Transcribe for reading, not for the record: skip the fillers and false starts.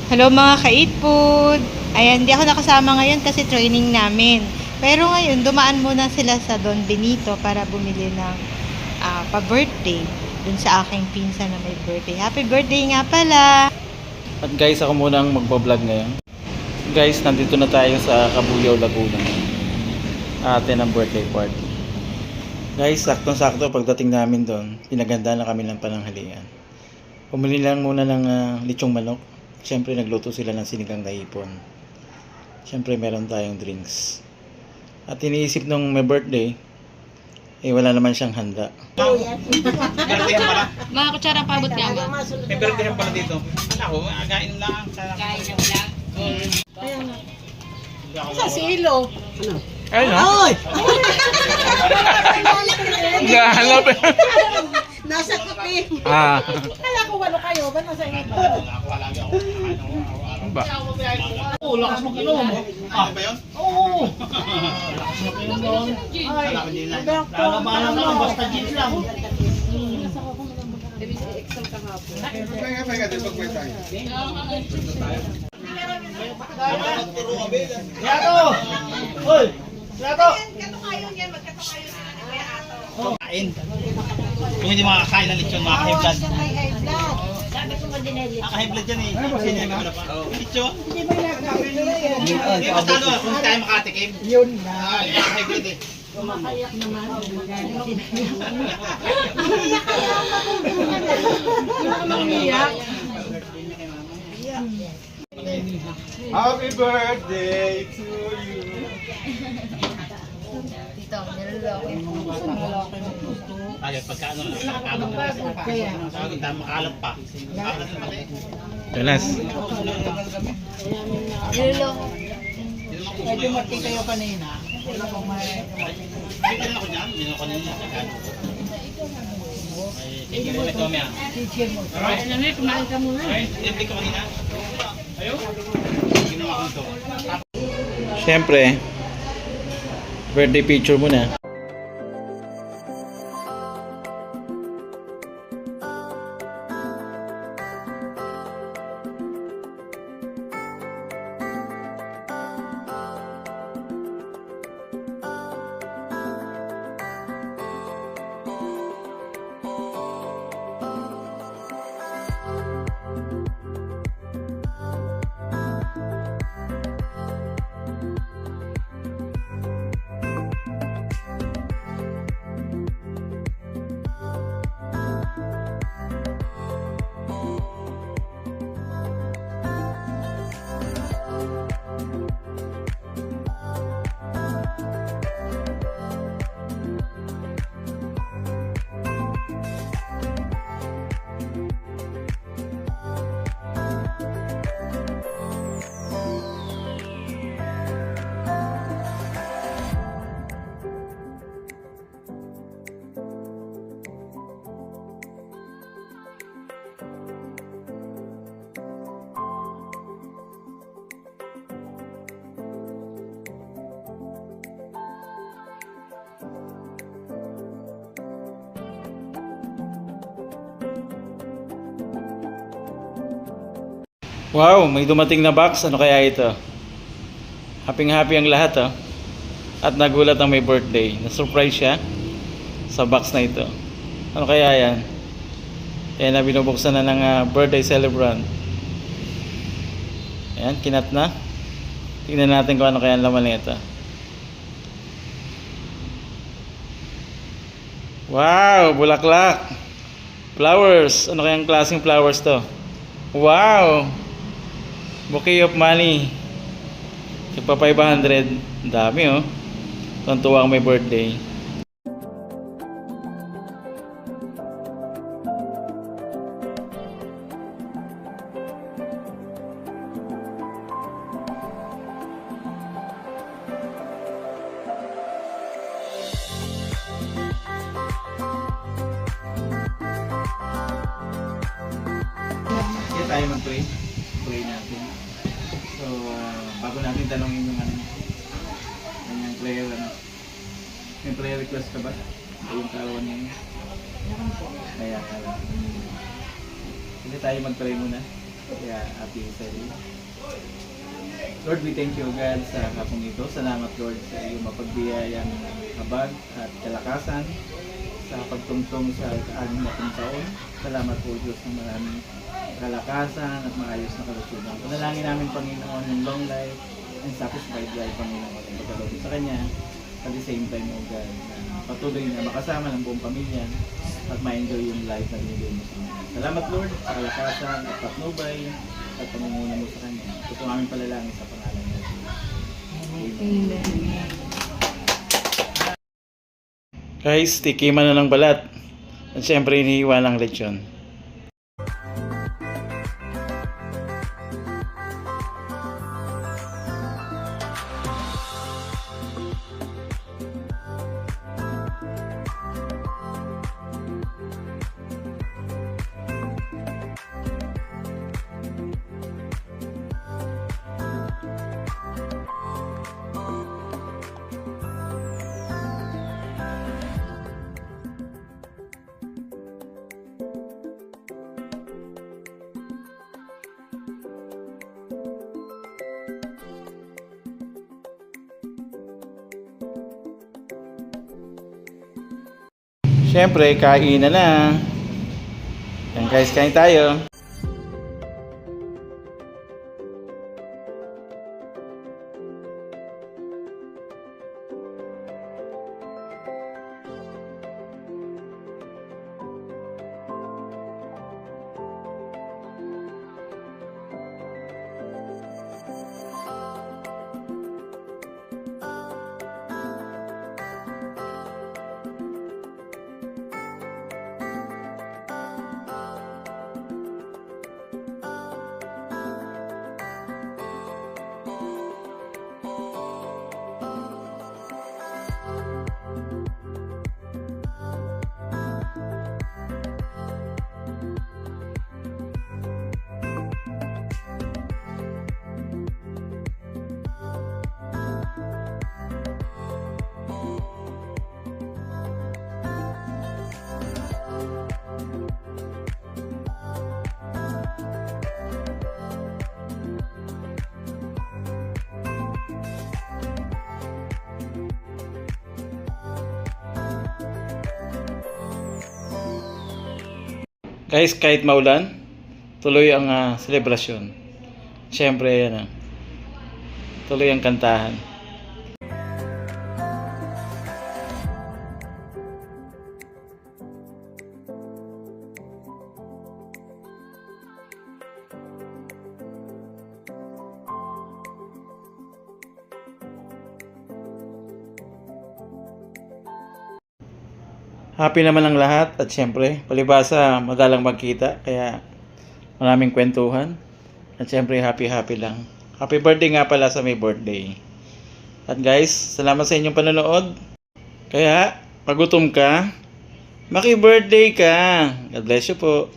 Hello mga ka-eat food! Ayan, hindi ako nakasama ngayon kasi training namin. Pero ngayon, dumaan muna sila sa Don Benito para bumili ng pa-birthday dun sa aking pinsan na may birthday. Happy birthday nga pala! At guys, ako muna ang magbablog ngayon. Guys, nandito na tayo sa Cabuyao, Laguna. Atin ang birthday party. Guys, saktong-sakto pagdating namin doon, pinaganda na kami ng pananghalian. Pumili lang muna ng lechong manok. Siyempre nagluto sila ng sinigang na hipon. Siyempre meron tayong drinks. At iniisip nung may birthday, wala naman siyang handa. Birthday pala. Mga kutsarang pabot nga ba? May birthday pala dito. Ako, again lang. Kain na wala. Sa silo. Ay, no? Oy! Gahalap eh. Nasa kape. Kala ko walo kayo. Ba't nasa inyo ba? Oo, lakas mo kinom. Ah, ba yun? Oo. Lakas mo kinom doon. Ay, Lalabanan na lang, basta jeans lang. Yato! Hoy! Yato! Kain. Kung hindi makakain ng lechon, makaka-high blood. Makaka-high blood yan eh. Kasi hindi ka wala pa. Lechon? Hindi matalo kung hindi tayo makatikim. Yun na. Makaka-high blood eh. Makayak naman. Happy birthday to you. Dito, niloloko yung Ayun, pagka ano lang, nakakabot na lang. Sabi ko, dahil makalat pa. Makalat na pati. Ganas. niloloko. Ay, dumating kayo kanina. Wala pong Ay, ganun ako dyan. Hindi ako kanina. Ay, tigil mo ito, Mia. teacher mo. Alam mo, kumain ka muna. Hindi ko kanina. Ayun. Ginawa ko ito. Siyempre, birthday picture muna. Wow, may dumating na box. Ano kaya ito? Happy ang lahat, oh. At nagulat ang may birthday. Na-surprise siya sa box na ito. Ano kaya yan? Ayan na, binubuksan na ng birthday celebrant. Ayan, kinat na. Tingnan natin kung ano kaya ang laman nito. Wow, bulaklak. Flowers. Ano kayang klaseng flowers to? Wow! Bouquet of money. Sigpa 500. Ang dami, oh. Tuntua ang may birthday. Kaya tayo mag-pray. Pray natin. So, bago natin tanongin yung yung prayer, may prayer request ka ba? Yung kawan niya. Kaya, sige tayo mag-pray muna. Kaya happy Easter. Lord, we thank you God sa hapong ito. Salamat Lord sa iyong mapagbiyayang habag at kalakasan sa pagtungtong sa anim na taon. Salamat po Diyos ng maraming kalakasan at maayos na kalusugan. Panalangin namin Panginoon ng long life and satisfied life Panginoon ang pagkaloob sa Kanya. At the same time O God, na patuloy na makasama ng buong pamilya at ma-enjoy yung life na binigay mo sa Kanya. Salamat Lord sa kalakasan at patnubay at pangunguna mo sa Kanya. Ito po aming palalangin sa pangalan niya. Amen. Guys, tikiman na ng balat. At syempre, iniiwan ang lechon. Syempre, kain na. Yan guys, kain tayo. Guys, kahit maulan, tuloy ang selebrasyon. Siyempre, yan tuloy ang kantahan. Happy naman ang lahat at syempre, palibasa madalang magkita kaya maraming kwentuhan at syempre happy lang. Happy birthday nga pala sa may birthday. At guys, salamat sa inyong panonood. Kaya, pag gutom ka, maki-birthday ka. God bless you po.